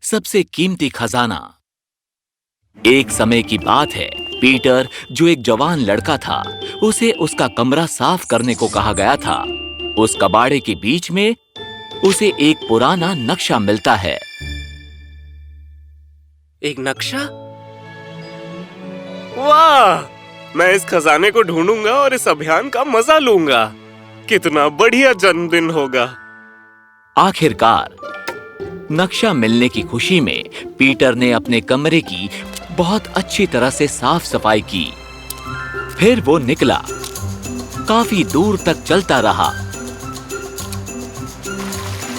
सबसे कीमती खजाना। एक समय की बात है, पीटर जो एक जवान लड़का था, उसे उसका कमरा साफ करने को कहा गया था। उस कबाड़े के बीच में उसे एक पुराना नक्शा मिलता है। एक नक्शा? वाह! मैं इस खजाने को ढूंढूंगा और इस अभियान का मजा लूंगा। कितना बढ़िया जन्मदिन होगा। आखिरकार नक्शा मिलने की खुशी में पीटर ने अपने कमरे की बहुत अच्छी तरह से साफ सफाई की। फिर वो निकला, काफी दूर तक चलता रहा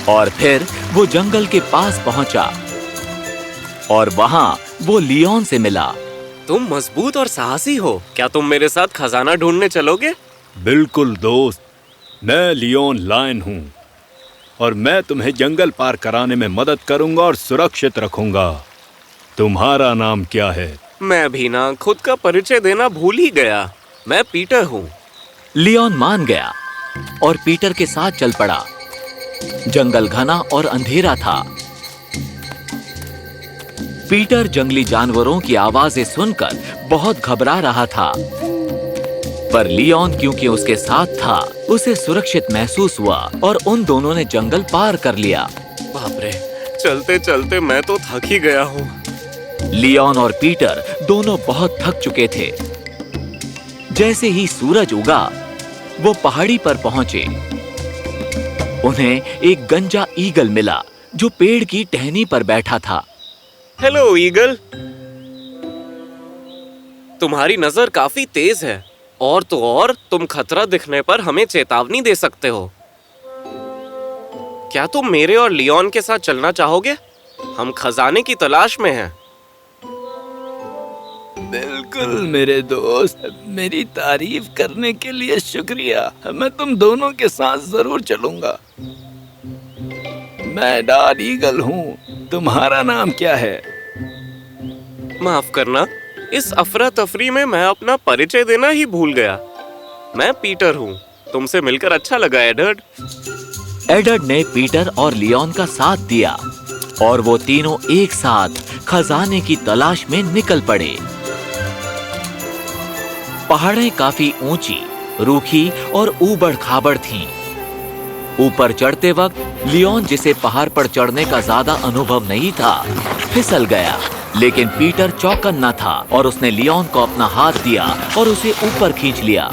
और फिर वो जंगल के पास पहुंचा और वहां वो लियोन से मिला। तुम मजबूत और साहसी हो। क्या तुम मेरे साथ खजाना ढूंढने चलोगे? बिल्कुल दोस्त, मैं लियोन लायन हूँ और मैं तुम्हें जंगल पार कराने में मदद करूंगा और सुरक्षित रखूंगा। तुम्हारा नाम क्या है? मैं भी ना खुद का परिचय देना भूल ही गया। मैं पीटर हूँ। लियोन मान गया और पीटर के साथ चल पड़ा। जंगल घना और अंधेरा था। पीटर जंगली जानवरों की आवाजें सुनकर बहुत घबरा रहा था, पर लियोन क्योंकि उसके साथ था, उसे सुरक्षित महसूस हुआ और उन दोनों ने जंगल पार कर लिया। बाप रे, चलते चलते मैं तो थक ही गया हूँ। लियोन और पीटर दोनों बहुत थक चुके थे। जैसे ही सूरज उगा, वो पहाड़ी पर पहुंचे। उन्हें एक गंजा ईगल मिला जो पेड़ की टहनी पर बैठा था। हेलो ईगल, तुम्हारी नजर काफी तेज है और तो और तुम खतरा दिखने पर हमें चेतावनी दे सकते हो। क्या तुम मेरे और लियोन के साथ चलना चाहोगे? हम खजाने की तलाश में हैं। बिल्कुल मेरे दोस्त, मेरी तारीफ करने के लिए शुक्रिया। मैं तुम दोनों के साथ जरूर चलूंगा। मैं डॉग ईगल हूँ। तुम्हारा नाम क्या है? माफ करना, इस अफरा तफरी में मैं अपना परिचय देना ही भूल गया। मैं पीटर हूँ। तुमसे मिलकर अच्छा लगा एडर्ड। एडर्ड ने पीटर और लियोन का साथ दिया और वो तीनों एक साथ खजाने की तलाश में निकल पड़े। पहाड़ें काफी ऊंची, रूखी और ऊबड़-खाबड़ थीं। ऊपर चढ़ते वक्त लियोन, जिसे पहाड़ पर चढ़ने का ज्यादा अनुभव नहीं था, फिसल गया। लेकिन पीटर चौकन्ना था और उसने लियोन को अपना हाथ दिया और उसे ऊपर खींच लिया।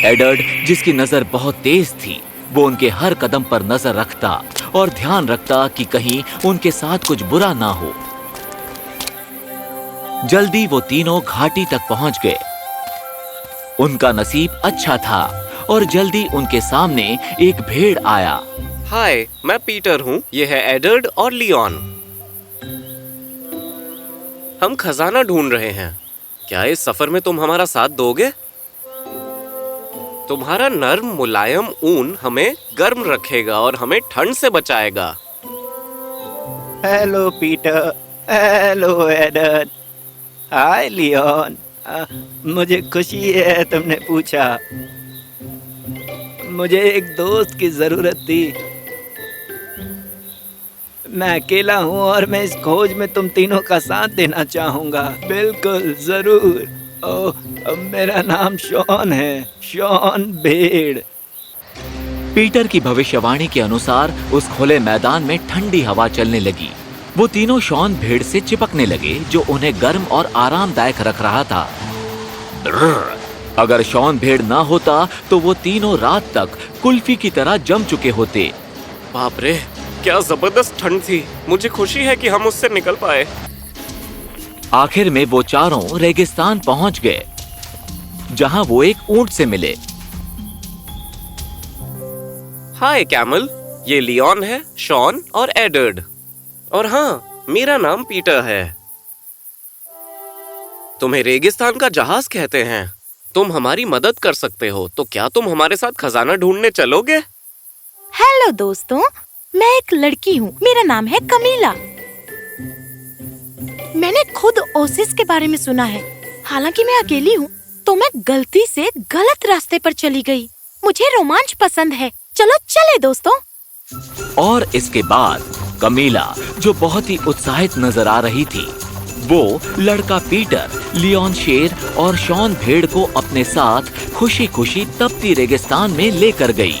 एडर्ड, जिसकी नजर बहुत तेज थी, वो उनके हर कदम पर नजर रखता और ध्यान रखता कि कहीं उनके साथ कुछ बुरा ना हो। जल्दी वो तीनों घाटी तक पहुंच गए। उनका नसीब अच्छा था और जल्दी उनके सामने एक भेड़ आया। हाय, मैं पीटर हूँ। ये है एडर्ड और लियोन। हम खजाना ढूंढ रहे हैं। क्या इस सफर में तुम हमारा साथ दोगे? तुम्हारा नर्म मुलायम ऊन हमें गर्म रखेगा और हमें ठंड से बचाएगा। हेलो पीटर, हेलो एडर्ड, हाय लियोन। मुझे खुशी है तुमने पूछा। मुझे एक दोस्त की जरूरत थी। मैं अकेला हूँ और मैं इस खोज में तुम तीनों का साथ देना चाहूँगा। बिल्कुल, जरूर। ओह, मेरा नाम शॉन है, शॉन भेड़। पीटर की भविष्यवाणी के अनुसार उस खुले मैदान में ठंडी हवा चलने लगी। वो तीनों शॉन भेड़ से चिपकने लगे, जो उन्हें गर्म और आरामदायक रख रहा था। अगर शॉन भेड़ ना होता तो वो तीनों रात तक कुल्फी की तरह जम चुके होते। बाप रे, क्या जबरदस्त ठंड थी। मुझे खुशी है कि हम उससे निकल पाए। आखिर में वो चारों रेगिस्तान पहुंच गए, जहां वो एक ऊंट से मिले। हाय कैमल, ये लियोन है, शॉन और एडर्ड। और हाँ, मेरा नाम पीटर है। तुम्हें रेगिस्तान का जहाज कहते हैं। तुम हमारी मदद कर सकते हो, तो क्या तुम हमारे साथ खजाना ढूंढने चलोगे? हेलो दोस्तों, मैं एक लड़की हूँ। मेरा नाम है कमीला। मैंने खुद ओसिस के बारे में सुना है। हालांकि मैं अकेली हूँ, तो मैं गलती से गलत रास्ते पर चली गई। मुझे रोमांच पसंद है, चलो चले दोस्तों। और इसके बाद कमीला, जो बहुत ही उत्साहित नजर आ रही थी, वो लड़का पीटर, लियोन शेर और शॉन भेड़ को अपने साथ खुशी खुशी तपती रेगिस्तान में लेकर गई।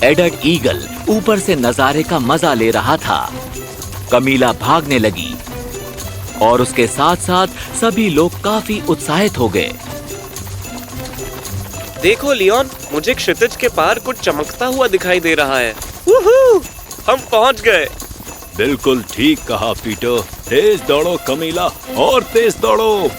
एडर्ड ईगल ऊपर से नजारे का मजा ले रहा था। कमीला भागने लगी और उसके साथ साथ सभी लोग काफी उत्साहित हो गए। देखो लियोन, मुझे क्षितिज के पार कुछ चमकता हुआ दिखाई दे रहा है। वूहू! हम पहुंच गए। बिल्कुल ठीक कहा पीटर। तेज दौड़ो कमीला, और तेज दौड़ो।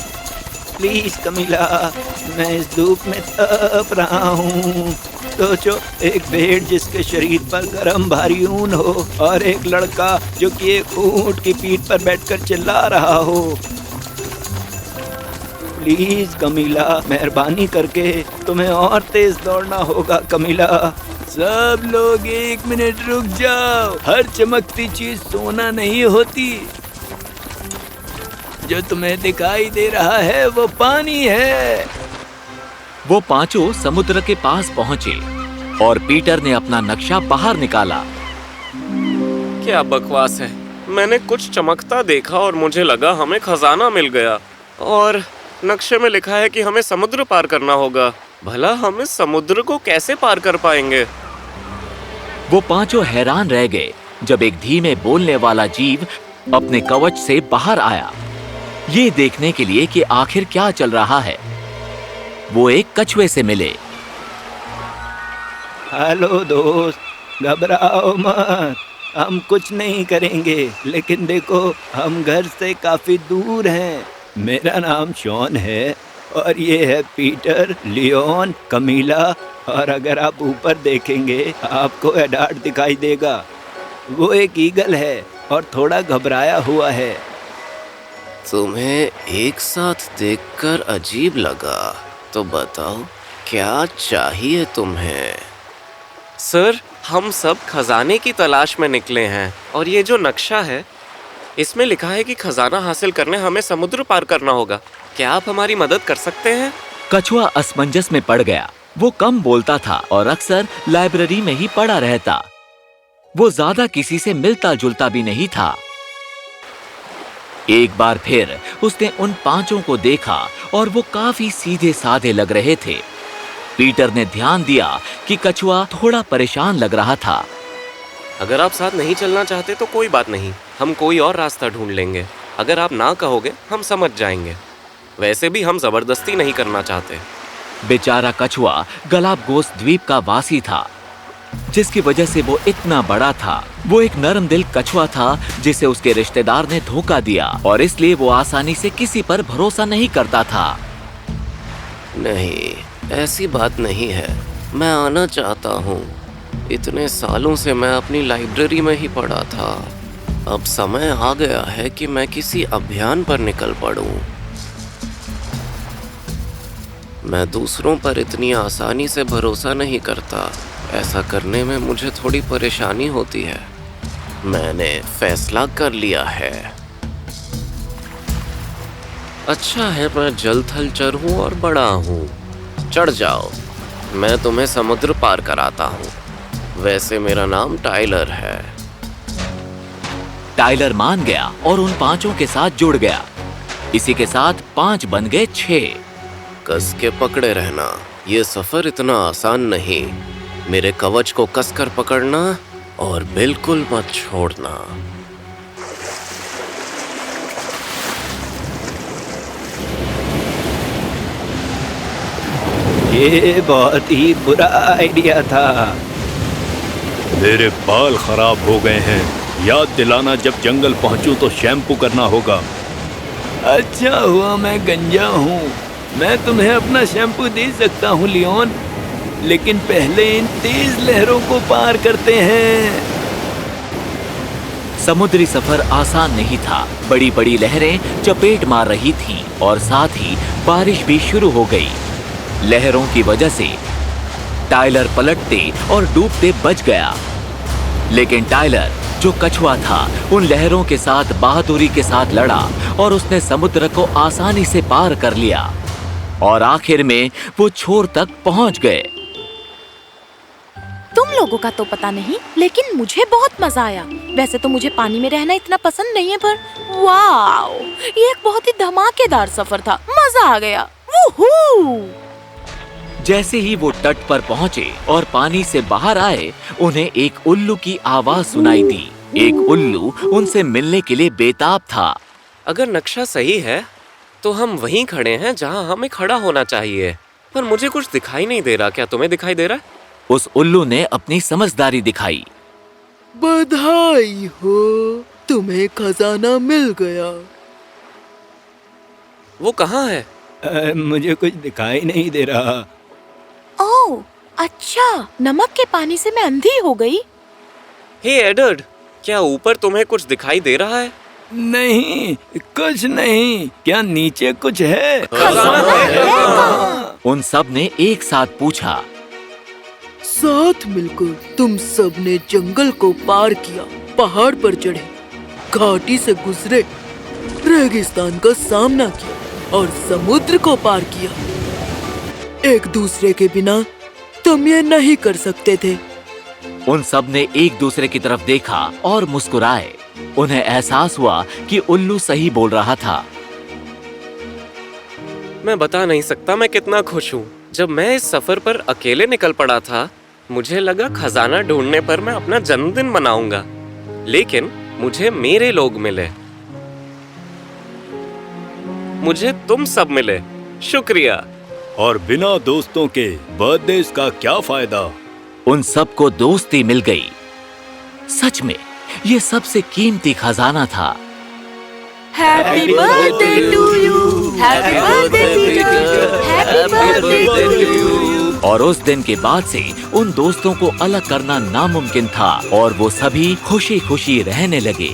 प्लीज कमीला, मैं इस धूप में तप रहा हूँ। सोचो, एक भेड़ जिसके शरीर पर गरम भारी ऊन हो और एक लड़का जो कि एक ऊंट की पीठ पर बैठकर चिल्ला रहा हो। प्लीज कमीला, मेहरबानी करके तुम्हें और तेज दौड़ना होगा कमीला। सब लोग 1 मिनट रुक जाओ। हर चमकती चीज सोना नहीं होती। जो तुम्हें दिखाई दे रहा है वो पानी है। वो पांचों समुद्र के पास पहुंचे और पीटर ने अपना नक्शा बाहर निकाला। क्या बकवास है। मैंने कुछ चमकता देखा और मुझे लगा हमें खजाना मिल गया, और नक्शे में लिखा है कि हमें समुद्र पार करना होगा। भला हम इस समुद्र को कैसे पार कर पाएंगे? वो पांचों हैरान रह गए जब एक धीमे बोलने वाला जीव अपने कवच से बाहर आया, ये देखने के लिए कि आखिर क्या चल रहा है। वो एक कछुए से मिले। हेलो दोस्त, घबराओ मत, हम कुछ नहीं करेंगे। लेकिन देखो, हम घर से काफी दूर हैं। मेरा नाम शॉन है और ये है पीटर, लियोन, कमीला, और अगर आप ऊपर देखेंगे आपको एडार्ड दिखाई देगा। वो एक ईगल है और थोड़ा घबराया हुआ है। तुम्हें एक साथ देखकर अजीब लगा, तो बताओ क्या चाहिए तुम्हें? सर, हम सब खजाने की तलाश में निकले हैं, और ये जो नक्शा है इसमें लिखा है कि खजाना हासिल करने हमें समुद्र पार करना होगा। क्या आप हमारी मदद कर सकते हैं? कछुआ असमंजस में पड़ गया। वो कम बोलता था और अक्सर लाइब्रेरी में ही पड़ा रहता। वो ज्यादा किसी से मिलता जुलता भी नहीं था। एक बार फिर उसने उन पांचों को देखा और वो काफी सीधे साधे लग रहे थे। पीटर ने ध्यान दिया कि कछुआ थोड़ा परेशान लग रहा था। अगर आप साथ नहीं चलना चाहते तो कोई बात नहीं, हम कोई और रास्ता ढूंढ लेंगे। अगर आप ना कहोगे हम समझ जाएंगे। वैसे भी हम जबरदस्ती नहीं करना चाहते। बेचारा कछुआ गलापगोस द्वीप का वासी था, जिसकी वजह से वो इतना बड़ा था। वो एक नरम दिल कछुआ था जिसे उसके रिश्तेदार ने धोखा दिया, और इसलिए वो आसानी से किसी पर भरोसा नहीं करता था। नहीं, ऐसी बात नहीं है। मैं आना चाहता हूँ। इतने सालों से मैं अपनी लाइब्रेरी में ही पढ़ा था। अब समय आ गया है कि मैं किसी अभियान पर निकल पड़ूं। मैं दूसरों पर इतनी आसानी से भरोसा नहीं करता। ऐसा करने में मुझे थोड़ी परेशानी होती है। मैंने फैसला कर लिया है। अच्छा है, मैं जल थल चर हूँ और बड़ा हूँ। चढ़ जाओ, मैं तुम्हें समुद्र पार कराता हूँ। वैसे मेरा नाम टाइलर है। टाइलर मान गया और उन पांचों के साथ जुड़ गया। इसी के साथ 5 बन गए 6। कस के पकड़े रहना, ये सफर इतना आसान नहीं। मेरे कवच को कसकर पकड़ना और बिल्कुल मत छोड़ना। ये बहुत ही बुरा आइडिया था। मेरे बाल खराब हो गए हैं। याद दिलाना, जब जंगल पहुंचूं तो शैम्पू करना होगा। अच्छा हुआ मैं गंजा हूँ। मैं तुम्हें अपना शैम्पू दे सकता हूँ लियोन, लेकिन पहले इन तेज लहरों को पार करते हैं। समुद्री सफर आसान नहीं था। बड़ी बड़ी लहरें चपेट मार रही थीं और साथ ही बारिश भी शुरू हो गई। लहरों की वजह से टाइलर पलटते और डूबते बच गया, लेकिन टाइलर जो कछुआ था उन लहरों के साथ बहादुरी के साथ लड़ा और उसने समुद्र को आसानी से पार कर लिया। और आखिर में वो छोर तक पहुंच गए। तुम लोगों का तो पता नहीं, लेकिन मुझे बहुत मजा आया। वैसे तो मुझे पानी में रहना इतना पसंद नहीं है, पर वाओ, ये एक बहुत ही धमाकेदार सफर था। मजा आ गया। वूहू! जैसे ही वो तट पर पहुंचे और पानी से बाहर आए, उन्हें एक उल्लू की आवाज सुनाई दी। एक उल्लू उनसे मिलने के लिए बेताब था। अगर नक्शा सही है तो हम वहीं खड़े हैं जहां हमें खड़ा होना चाहिए, पर मुझे कुछ दिखाई नहीं दे रहा। क्या तुम्हें दिखाई दे रहा है? उस उल्लू ने अपनी समझदारी दिखाई। बधाई हो, तुम्हें खजाना मिल गया। वो कहाँ है? मुझे कुछ दिखाई नहीं दे रहा। ओह, अच्छा, नमक के पानी से मैं अंधी हो गई। हे एडवर्ड, क्या ऊपर तुम्हें कुछ दिखाई दे रहा है? नहीं, कुछ नहीं। क्या नीचे कुछ है? खजाना है कहाँ? उन सब ने एक साथ पूछा। साथ मिलकर तुम सब ने जंगल को पार किया, पहाड़ पर चढ़े, घाटी से गुजरे, रेगिस्तान का सामना किया और समुद्र को पार किया। एक दूसरे के बिना तुम ये नहीं कर सकते थे। उन सब ने एक दूसरे की तरफ देखा और मुस्कुराए। उन्हें एहसास हुआ कि उल्लू सही बोल रहा था। मैं बता नहीं सकता मैं कितना खुश हूँ। जब मैं इस सफर पर अकेले निकल पड़ा था, मुझे लगा खजाना ढूंढने पर मैं अपना जन्मदिन मनाऊंगा, लेकिन मुझे मेरे लोग मिले। मुझे तुम सब मिले। शुक्रिया। और बिना दोस्तों के बर्थडे का क्या फायदा? उन सबको दोस्ती मिल गई। सच में ये सबसे कीमती खजाना था। Happy birthday to you, happy birthday Peter, happy birthday to you. और उस दिन के बाद से उन दोस्तों को अलग करना नामुमकिन था और वो सभी खुशी खुशी रहने लगे।